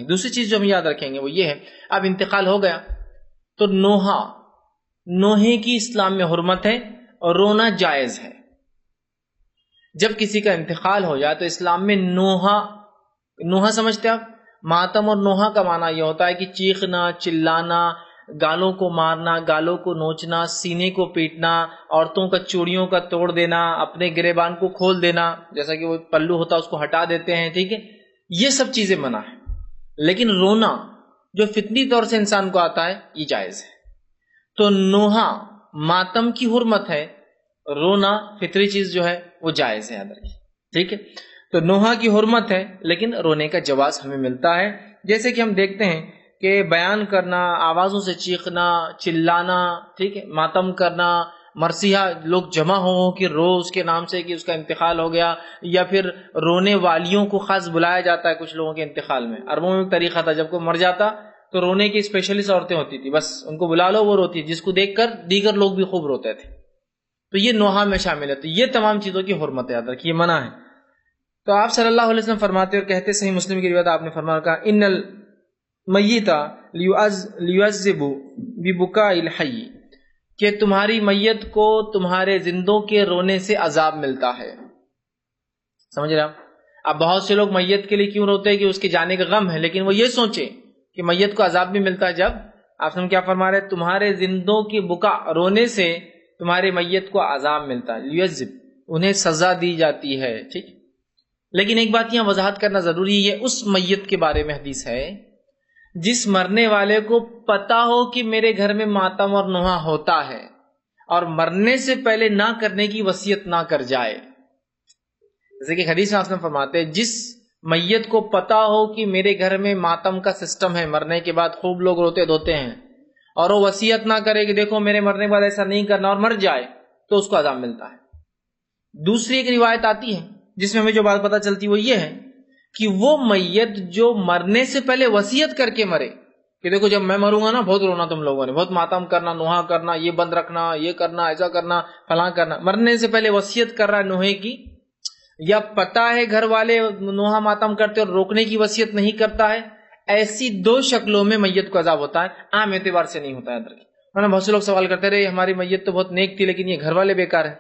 دوسری چیز جو ہم یاد رکھیں گے وہ یہ ہے، اب انتقال ہو گیا تو نوحے کی اسلام میں حرمت ہے اور رونا جائز ہے۔ جب کسی کا انتقال ہو جائے تو اسلام میں نوحہ سمجھتے آپ؟ ماتم اور نوحہ کا معنی یہ ہوتا ہے کہ چیخنا، چلانا، گالوں کو مارنا، گالوں کو نوچنا، سینے کو پیٹنا، عورتوں کا چوڑیوں کا توڑ دینا، اپنے گریبان کو کھول دینا، جیسا کہ وہ پلو ہوتا ہے اس کو ہٹا دیتے ہیں، ٹھیک ہے، یہ سب چیزیں منع ہے۔ لیکن رونا جو فطری طور سے انسان کو آتا ہے یہ جائز ہے۔ تو نوحہ ماتم کی حرمت ہے، رونا فطری چیز جو ہے وہ جائز ہے، یاد رکھیے، ٹھیک ہے۔ تو نوحہ کی حرمت ہے لیکن رونے کا جواز ہمیں ملتا ہے، جیسے کہ ہم دیکھتے ہیں کہ بیان کرنا، آوازوں سے چیخنا، چلانا، ٹھیک ہے، ماتم کرنا، مرثیہ لوگ جمع ہو کہ رو اس کے نام سے کہ اس کا انتقال ہو گیا، یا پھر رونے والیوں کو خاص بلایا جاتا ہے کچھ لوگوں کے انتقال میں۔ عربوں میں ایک طریقہ تھا، جب کوئی مر جاتا تو رونے کی اسپیشلسٹ عورتیں ہوتی تھی، بس ان کو بلا لو وہ روتی، جس کو دیکھ کر دیگر لوگ بھی خوب روتے تھے، تو یہ نوحہ میں شامل ہے۔ تو یہ تمام چیزوں کی حرمت یاد رکھیے، منع ہے۔ تو آپ صلی اللہ علیہ وسلم فرماتے اور کہتے، صحیح مسلم کی روایت آپ نے فرمایا، کہا ان المیت لیعذب ببکاء الحی، کہ تمہاری میت کو تمہارے زندوں کے رونے سے عذاب ملتا ہے۔ سمجھ رہے آپ؟ اب بہت سے لوگ میت کے لیے کیوں روتے ہیں کہ اس کے جانے کا غم ہے، لیکن وہ یہ سوچیں کہ میت کو عذاب بھی ملتا ہے۔ جب آپ کیا فرما رہے، تمہارے زندوں کی بکا، رونے سے تمہارے میت کو عذاب ملتا ہے، لیعذب، انہیں سزا دی جاتی ہے، ٹھیک۔ لیکن ایک بات یہاں وضاحت کرنا ضروری ہے، اس میت کے بارے میں حدیث ہے جس مرنے والے کو پتا ہو کہ میرے گھر میں ماتم اور نوحہ ہوتا ہے اور مرنے سے پہلے نہ کرنے کی وصیت نہ کر جائے۔ جیسے کہ حدیث میں آپ فرماتے ہیں، جس میت کو پتا ہو کہ میرے گھر میں ماتم کا سسٹم ہے، مرنے کے بعد خوب لوگ روتے دھوتے ہیں، اور وہ وصیت نہ کرے کہ دیکھو میرے مرنے کے بعد ایسا نہیں کرنا اور مر جائے، تو اس کو عذاب ملتا ہے۔ دوسری ایک روایت آتی ہے جس میں ہمیں جو بات پتہ چلتی وہ یہ ہے کہ وہ میت جو مرنے سے پہلے وصیت کر کے مرے کہ دیکھو جب میں مروں گا نا بہت رونا تم لوگوں نے، بہت ماتم کرنا، نوحہ کرنا، یہ بند رکھنا، یہ کرنا، ایسا کرنا، فلاں کرنا، مرنے سے پہلے وصیت کر رہا ہے نوحے کی، یا پتا ہے گھر والے نوحہ ماتم کرتے اور روکنے کی وصیت نہیں کرتا ہے، ایسی دو شکلوں میں میت کو عذاب ہوتا ہے، عام اعتبار سے نہیں ہوتا ہے۔ ورنہ بہت سے لوگ سوال کرتے رہے ہماری میت تو بہت نیک تھی لیکن یہ گھر والے بیکار ہیں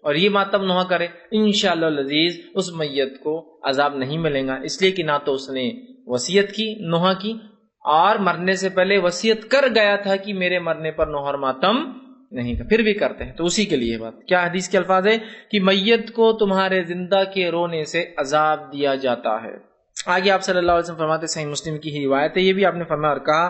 اور یہ ماتم نوحہ کرے، انشاءاللہ العزیز اس میت کو عذاب نہیں ملے گا، اس لیے کہ نہ تو اس نے وصیت کی نوحہ کی، اور مرنے سے پہلے وصیت کر گیا تھا کہ میرے مرنے پر نوحہ اور ماتم نہیں کا، پھر بھی کرتے ہیں، تو اسی کے لیے بات کیا حدیث کے الفاظ ہے کہ میت کو تمہارے زندہ کے رونے سے عذاب دیا جاتا ہے۔ آگے آپ صلی اللہ علیہ وسلم فرماتے، صحیح مسلم کی ہی روایت ہے، یہ بھی آپ نے فرمایا اور کہا،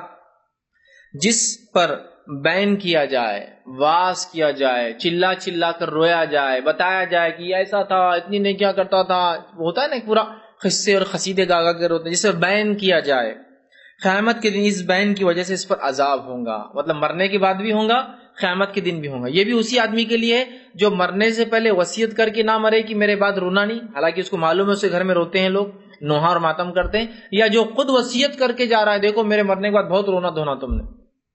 جس پر بین کیا جائے، واس کیا جائے، چلا چلا کر رویا جائے، بتایا جائے کہ ایسا تھا، اتنی نہیں کیا کرتا تھا، وہ ہوتا ہے نا پورا قصے اور قصیدے گاگا کے روتے ہیں، جس پر بین کیا جائے، قیامت کے دن اس بین کی وجہ سے اس پر عذاب ہوگا، مطلب مرنے کے بعد بھی ہوگا، قیامت کے دن بھی ہوگا۔ یہ بھی اسی آدمی کے لیے ہے جو مرنے سے پہلے وصیت کر کے نہ مرے کہ میرے بعد رونا نہیں، حالانکہ اس کو معلوم ہے، اسے گھر میں روتے ہیں لوگ، نوحہ اور ماتم کرتے ہیں، یا جو خود وصیت کر کے جا رہا ہے دیکھو میرے مرنے کے بعد بہت رونا دھونا تم نے،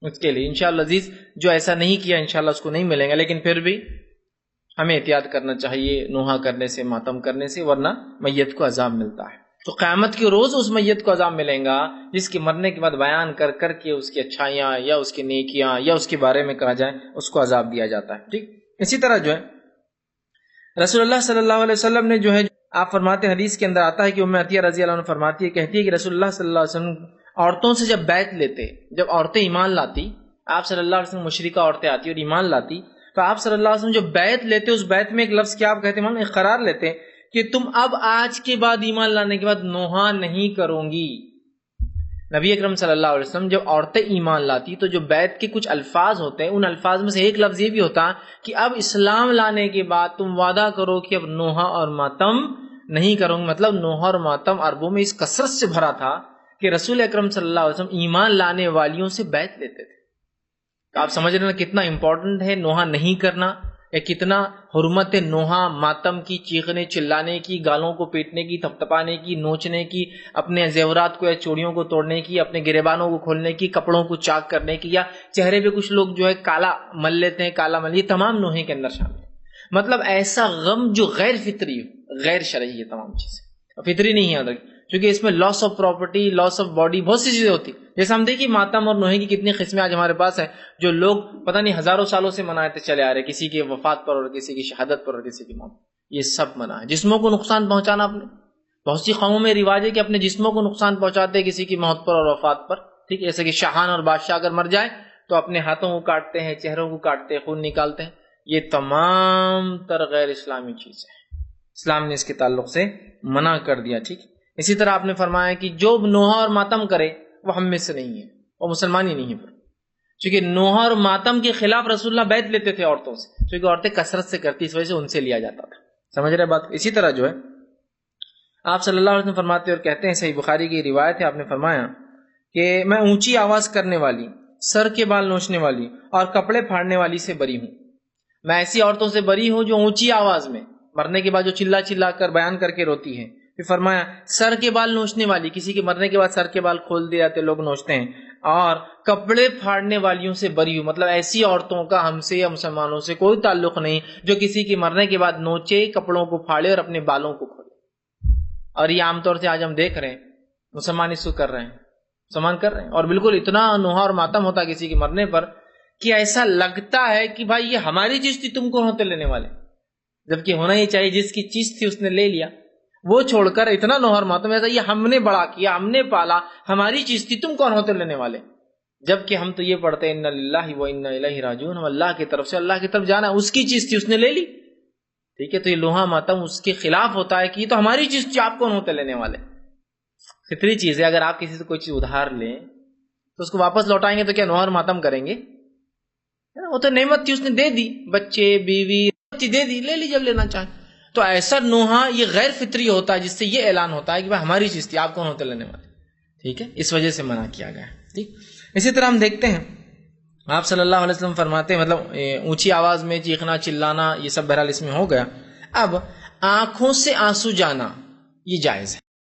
اس کے لیے انشاءاللہ عزیز جو ایسا نہیں کیا انشاءاللہ اس کو نہیں ملے گا، لیکن پھر بھی ہمیں احتیاط کرنا چاہیے نوحہ کرنے سے، ماتم کرنے سے، ورنہ میت کو عذاب ملتا ہے۔ تو قیامت کے روز اس میت کو عذاب ملے گا جس کے مرنے کے بعد بیان کر کر کے اس کی اچھائیاں یا اس کی نیکیاں یا اس کے بارے میں کہا جائے، اس کو عذاب دیا جاتا ہے، ٹھیک۔ اسی طرح جو ہے رسول اللہ صلی اللہ علیہ وسلم نے جو ہے آپ فرماتے حدیث کے اندر آتا ہے کہ ام عطیہ رضی اللہ عنہ فرماتی ہے، کہتی ہے کہ رسول اللہ صلی اللہ علیہ وسلم عورتوں سے جب بیعت لیتے، جب عورتیں ایمان لاتی، آپ صلی اللہ علیہ وسلم مشرکہ عورتیں آتی اور ایمان لاتی، تو آپ صلی اللہ علیہ وسلم جو بیعت لیتے اس بیعت میں ایک لفظ کیا آپ کہتے ہیں، اقرار لیتے کہ تم اب آج کے بعد ایمان لانے کے بعد نوحہ نہیں کروں گی۔ نبی اکرم صلی اللہ علیہ وسلم جب عورتیں ایمان لاتی تو جو بیعت کے کچھ الفاظ ہوتے ہیں ان الفاظ میں سے ایک لفظ یہ بھی ہوتا کہ اب اسلام لانے کے بعد تم وعدہ کرو کہ اب نوحہ اور ماتم نہیں کروں گی، مطلب نوحہ اور ماتم عربوں میں اس کثرت سے بھرا تھا کہ رسول اکرم صلی اللہ علیہ وسلم ایمان لانے والیوں سے بیعت لیتے تھے۔ تو آپ سمجھ رہے ہیں کتنا امپورٹنٹ ہے نوحہ نہیں کرنا، یا کتنا حرمت نوحہ ماتم کی، چیخنے چلانے کی، گالوں کو پیٹنے کی، تھپتپانے کی، نوچنے کی، اپنے زیورات کو یا چوڑیوں کو توڑنے کی، اپنے گریبانوں کو کھولنے کی، کپڑوں کو چاک کرنے کی، یا چہرے پہ کچھ لوگ جو ہے کالا مل لیتے ہیں، کالا مل، یہ تمام نوحے کے اندر شامل ہے۔ مطلب ایسا غم جو غیر فطری، غیر شرعی، یہ تمام چیزیں فطری نہیں ہے، چونکہ اس میں loss of property, loss of body, بہت سی چیزیں ہوتی. جیسے ہم دیکھیے ماتم اور نوحے کی کتنی قسمیں آج ہمارے پاس ہیں جو لوگ پتہ نہیں ہزاروں سالوں سے مناتے چلے آ رہے، کسی کی وفات پر اور کسی کی شہادت پر اور کسی کی موت. یہ سب منع ہے. جسموں کو نقصان پہنچانا، اپنے بہت سی قوموں میں رواج ہے کہ اپنے جسموں کو نقصان پہنچاتے ہیں کسی کی موت پر اور وفات پر. ٹھیک ہے، جیسے کہ شاہان اور بادشاہ اگر مر جائے تو اپنے ہاتھوں کو کاٹتے ہیں، چہروں کو کاٹتے ہیں، خون نکالتے ہیں. یہ تمام تر غیر اسلامی چیز ہے، اسلام نے اس کے تعلق سے منع کر دیا. ٹھیک. اسی طرح آپ نے فرمایا کہ جو نوحہ اور ماتم کرے وہ ہم میں سے نہیں ہے، وہ مسلمان ہی نہیں ہے. چونکہ نوحہ اور ماتم کے خلاف رسول اللہ بیعت لیتے تھے عورتوں سے، چونکہ عورتیں کثرت سے کرتی، اس وجہ سے ان سے لیا جاتا تھا. سمجھ رہے بات. اسی طرح جو ہے آپ صلی اللہ علیہ وسلم فرماتے اور کہتے ہیں، صحیح بخاری کی روایت ہے، آپ نے فرمایا کہ میں اونچی آواز کرنے والی، سر کے بال نوچنے والی اور کپڑے پھاڑنے والی سے بری ہوں. میں ایسی عورتوں سے بری ہوں جو اونچی آواز میں مرنے کے بعد جو چلا چلا کر بیان کر کے روتی ہیں. پھر فرمایا سر کے بال نوچنے والی، کسی کے مرنے کے بعد سر کے بال کھول دیے جاتے، لوگ نوچتے ہیں. اور کپڑے پھاڑنے والیوں سے بری ہوں، مطلب ایسی عورتوں کا ہم سے یا مسلمانوں سے کوئی تعلق نہیں جو کسی کے مرنے کے بعد نوچے، کپڑوں کو پھاڑے اور اپنے بالوں کو کھولے. اور یہ عام طور سے آج ہم دیکھ رہے ہیں مسلمان اس کو کر رہے ہیں، مسلمان کر رہے ہیں. اور بالکل اتنا نوحہ اور ماتم ہوتا ہے کسی کے مرنے پر کہ ایسا لگتا ہے کہ بھائی یہ ہماری چیز تھی، تم کون ہوتے لینے والے. جبکہ ہونا یہ چاہیے جس کی چیز تھی اس نے لے لیا، وہ چھوڑ کر اتنا نوحہ اور ماتم، ایسا یہ ہم نے بڑا کیا، ہم نے پالا، ہماری چیز تھی، تم کون ہوتے لینے والے. جبکہ ہم تو یہ پڑھتے ہیں انا للہ و انا الیہ راجعون، ہم اللہ کی طرف سے اللہ کی طرف جانا، اس کی چیز تھی اس نے لے لی. ٹھیک ہے، تو یہ نوحہ ماتم اس کے خلاف ہوتا ہے کہ یہ تو ہماری چیز تھی، آپ کون ہوتے لینے والے. فطری چیز ہے، اگر آپ کسی سے کوئی چیز ادھار لیں تو اس کو واپس لوٹائیں گے تو کیا نوحہ اور ماتم کریں گے؟ وہ تو نعمت تھی، اس نے دے دی، بچے بیوی دے دی، لے لی جب لینا چاہیں. تو ایسا نوحہ یہ غیر فطری ہوتا ہے جس سے یہ اعلان ہوتا ہے کہ بھائی ہماری چیز تھی، آپ کون ہوتے لینے والے. ٹھیک ہے، اس وجہ سے منع کیا گیا. ٹھیک. اسی طرح ہم دیکھتے ہیں آپ صلی اللہ علیہ وسلم فرماتے ہیں، مطلب اونچی آواز میں چیخنا چلانا یہ سب بہرحال اس میں ہو گیا. اب آنکھوں سے آنسو جانا یہ جائز ہے.